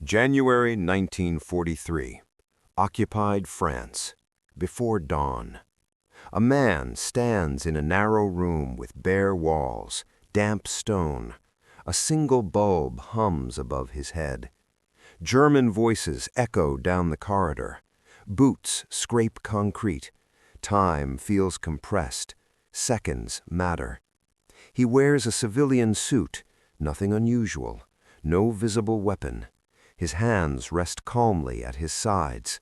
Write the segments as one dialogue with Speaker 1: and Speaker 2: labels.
Speaker 1: January 1943. Occupied France. Before dawn. A man stands in a narrow room with bare walls, damp stone. A single bulb hums above his head. German voices echo down the corridor. Boots scrape concrete. Time feels compressed. Seconds matter. He wears a civilian suit, nothing unusual, no visible weapon. His hands rest calmly at his sides.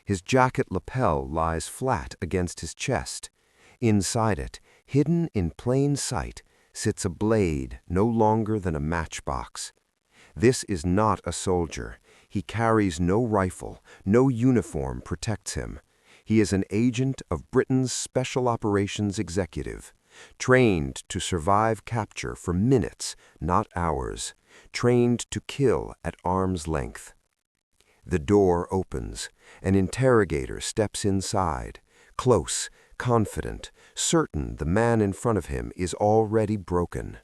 Speaker 1: His jacket lapel lies flat against his chest. Inside it, hidden in plain sight, sits a blade no longer than a matchbox. This is not a soldier. He carries no rifle, no uniform protects him. He is an agent of Britain's Special Operations Executive, trained to survive capture for minutes, not hours, trained to kill at arm's length. The door opens. An interrogator steps inside, close, confident, certain the man in front of him is already broken.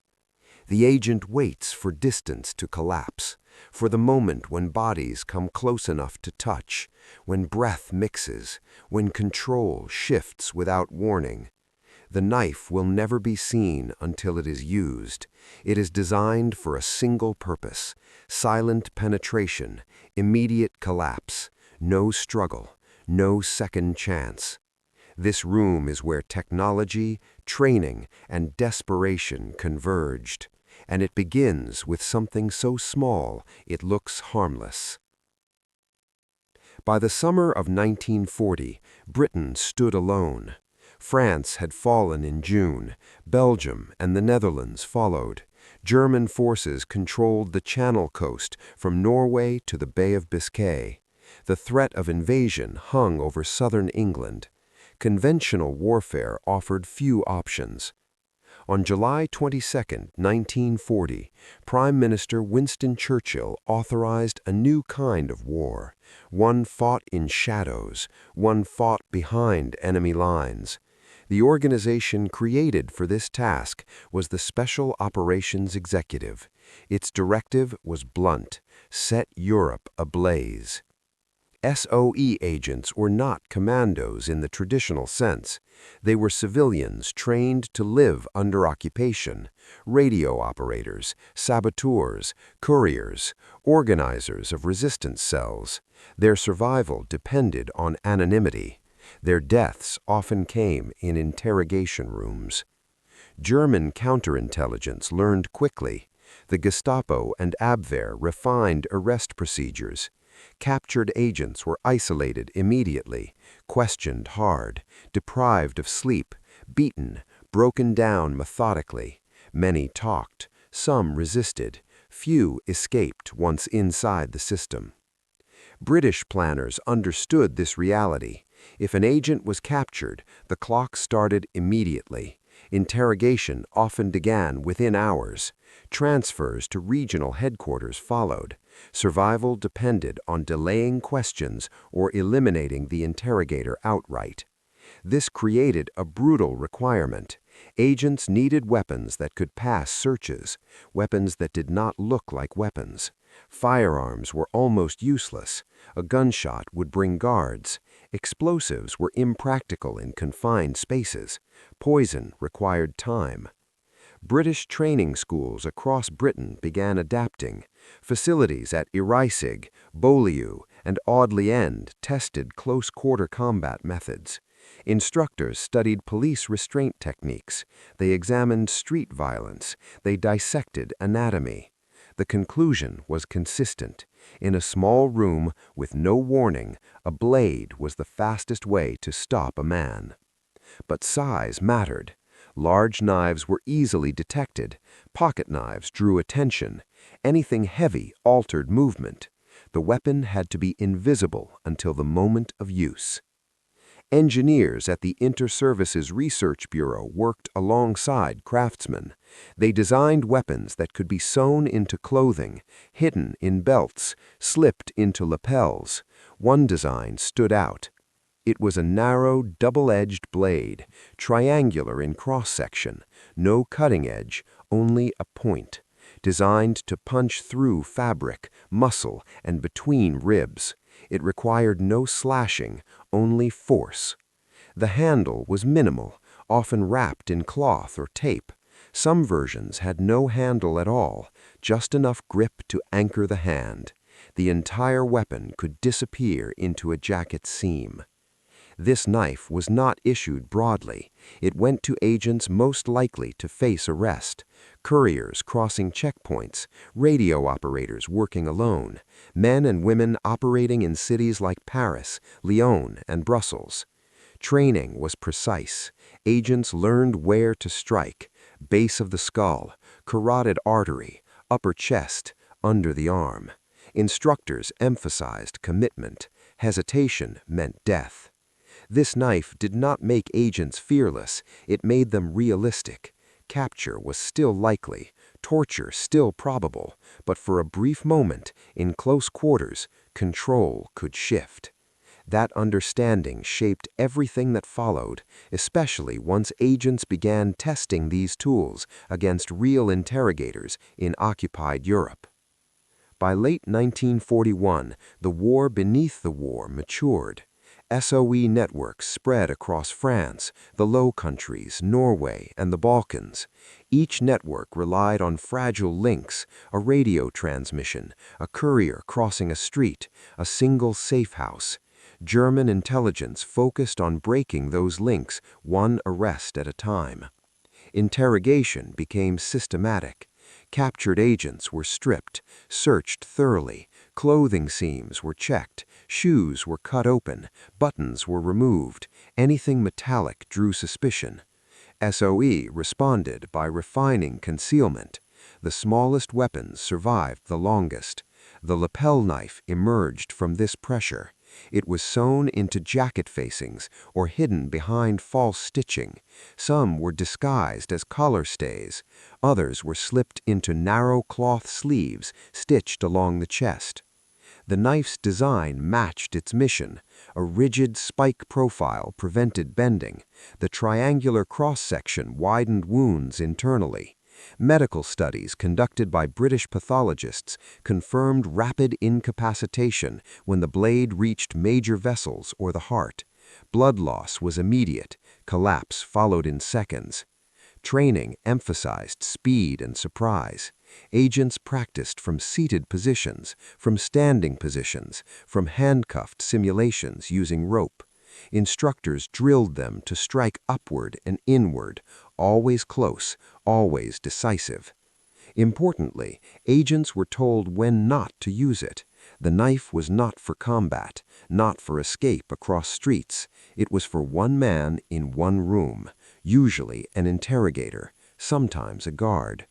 Speaker 1: The agent waits for distance to collapse, for the moment when bodies come close enough to touch, when breath mixes, when control shifts without warning. The knife will never be seen until it is used. It is designed for a single purpose: silent penetration, immediate collapse, no struggle, no second chance. This room is where technology, training, and desperation converged, and it begins with something so small it looks harmless. By the summer of 1940, Britain stood alone. France had fallen in June. Belgium and the Netherlands followed. German forces controlled the Channel coast from Norway to the Bay of Biscay. The threat of invasion hung over southern England. Conventional warfare offered few options. On July 22, 1940, Prime Minister Winston Churchill authorized a new kind of war, one fought in shadows, one fought behind enemy lines. The organization created for this task was the Special Operations Executive. Its directive was blunt: set Europe ablaze. SOE agents were not commandos in the traditional sense. They were civilians trained to live under occupation: radio operators, saboteurs, couriers, organizers of resistance cells. Their survival depended on anonymity. Their deaths often came in interrogation rooms. German counterintelligence learned quickly. The Gestapo and Abwehr refined arrest procedures. Captured agents were isolated immediately, questioned hard, deprived of sleep, beaten, broken down methodically. Many talked, some resisted, few escaped once inside the system. British planners understood this reality. If an agent was captured, the clock started immediately. Interrogation often began within hours. Transfers to regional headquarters followed. Survival depended on delaying questions or eliminating the interrogator outright. This created a brutal requirement. Agents needed weapons that could pass searches, weapons that did not look like weapons. Firearms were almost useless. A gunshot would bring guards. Explosives were impractical in confined spaces. Poison required time. British training schools across Britain began adapting. Facilities at Iriseig, Beaulieu, and Audley End tested close-quarter combat methods. Instructors studied police restraint techniques. They examined street violence. They dissected anatomy. The conclusion was consistent. In a small room with no warning, a blade was the fastest way to stop a man. But size mattered. Large knives were easily detected. Pocket knives drew attention. Anything heavy altered movement. The weapon had to be invisible until the moment of use. Engineers at the Inter-Services Research Bureau worked alongside craftsmen. They designed weapons that could be sewn into clothing, hidden in belts, slipped into lapels. One design stood out. It was a narrow, double-edged blade, triangular in cross-section, no cutting edge, only a point. designed to punch through fabric, muscle, and between ribs. It required no slashing, only force. The handle was minimal, often wrapped in cloth or tape. Some versions had no handle at all, just enough grip to anchor the hand. The entire weapon could disappear into a jacket seam. This knife was not issued broadly. It went to agents most likely to face arrest: couriers crossing checkpoints, radio operators working alone, men and women operating in cities like Paris, Lyon, and Brussels. Training was precise. Agents learned where to strike: base of the skull, carotid artery, upper chest, under the arm. Instructors emphasized commitment. Hesitation meant death. This knife did not make agents fearless, it made them realistic. Capture was still likely, torture still probable, but for a brief moment, in close quarters, control could shift. That understanding shaped everything that followed, especially once agents began testing these tools against real interrogators in occupied Europe. By late 1941, the war beneath the war matured. SOE networks spread across France, the Low Countries, Norway, and the Balkans. Each network relied on fragile links: a radio transmission, a courier crossing a street, a single safe house. German intelligence focused on breaking those links, one arrest at a time. Interrogation became systematic. Captured agents were stripped, searched thoroughly, clothing seams were checked, shoes were cut open, buttons were removed, anything metallic drew suspicion. SOE responded by refining concealment. The smallest weapons survived the longest. The lapel knife emerged from this pressure. It was sewn into jacket facings or hidden behind false stitching. Some were disguised as collar stays. Others were slipped into narrow cloth sleeves stitched along the chest. The knife's design matched its mission. A rigid spike profile prevented bending. The triangular cross-section widened wounds internally. Medical studies conducted by British pathologists confirmed rapid incapacitation when the blade reached major vessels or the heart. Blood loss was immediate. Collapse followed in seconds. Training emphasized speed and surprise. Agents practiced from seated positions, from standing positions, from handcuffed simulations using rope. Instructors drilled them to strike upward and inward, always close, always decisive. Importantly, agents were told when not to use it. The knife was not for combat, not for escape across streets. It was for one man in one room, usually an interrogator, sometimes a guard.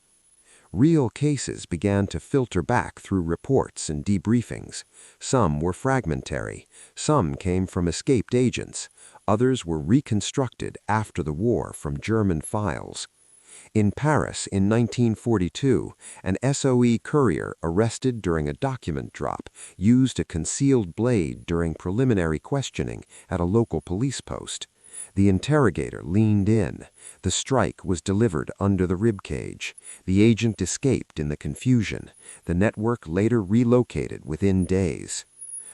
Speaker 1: Real cases began to filter back through reports and debriefings. Some were fragmentary, some came from escaped agents, others were reconstructed after the war from German files. In Paris in 1942, an SOE courier arrested during a document drop used a concealed blade during preliminary questioning at a local police post. The interrogator leaned in. The strike was delivered under the ribcage. The agent escaped in the confusion. The network later relocated within days.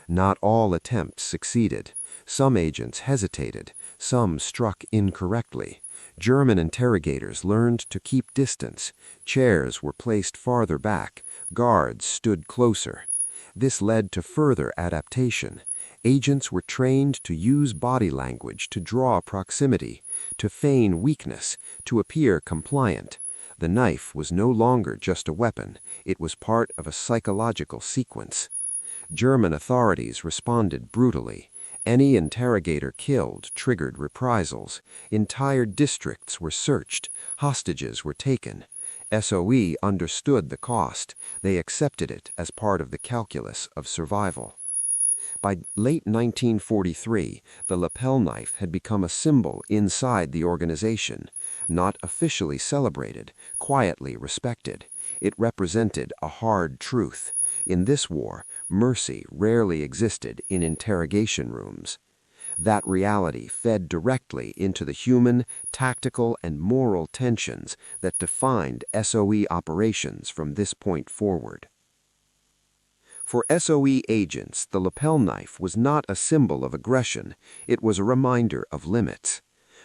Speaker 1: Not all attempts succeeded. Some agents hesitated. Some struck incorrectly. German interrogators learned to keep distance. Chairs were placed farther back. Guards stood closer. This led to further adaptation. Agents were trained to use body language to draw proximity, to feign weakness, to appear compliant. The knife was no longer just a weapon. It was part of a psychological sequence. German authorities responded brutally. Any interrogator killed triggered reprisals. Entire districts were searched. Hostages were taken. SOE understood the cost. They accepted it as part of the calculus of survival. By late 1943, the lapel knife had become a symbol inside the organization, not officially celebrated, quietly respected. It represented a hard truth. In this war, mercy rarely existed in interrogation rooms.
Speaker 2: That reality fed directly into the human, tactical, and moral tensions that defined SOE operations from this point forward. For SOE agents, the lapel knife was not a symbol of aggression, it was a reminder of limits.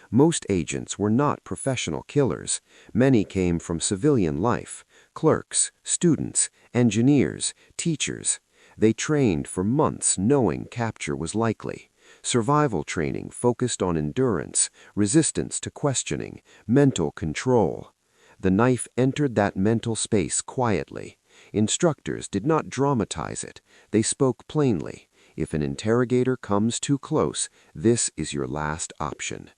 Speaker 2: Most agents were not professional killers. Many came from civilian life: clerks, students, engineers, teachers. They trained for months knowing capture was likely. Survival training focused on endurance, resistance to questioning, mental control. The knife entered that mental space quietly. Instructors did not dramatize it. They spoke plainly. If an interrogator comes too close, this is your last option.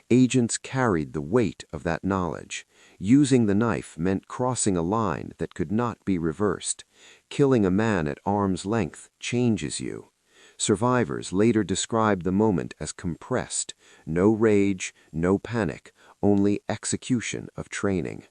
Speaker 2: Agents carried the weight of that knowledge. Using the knife meant crossing a line that could not be reversed. Killing a man at arm's length changes you. Survivors later described the moment as compressed. No rage, no panic, only execution of training.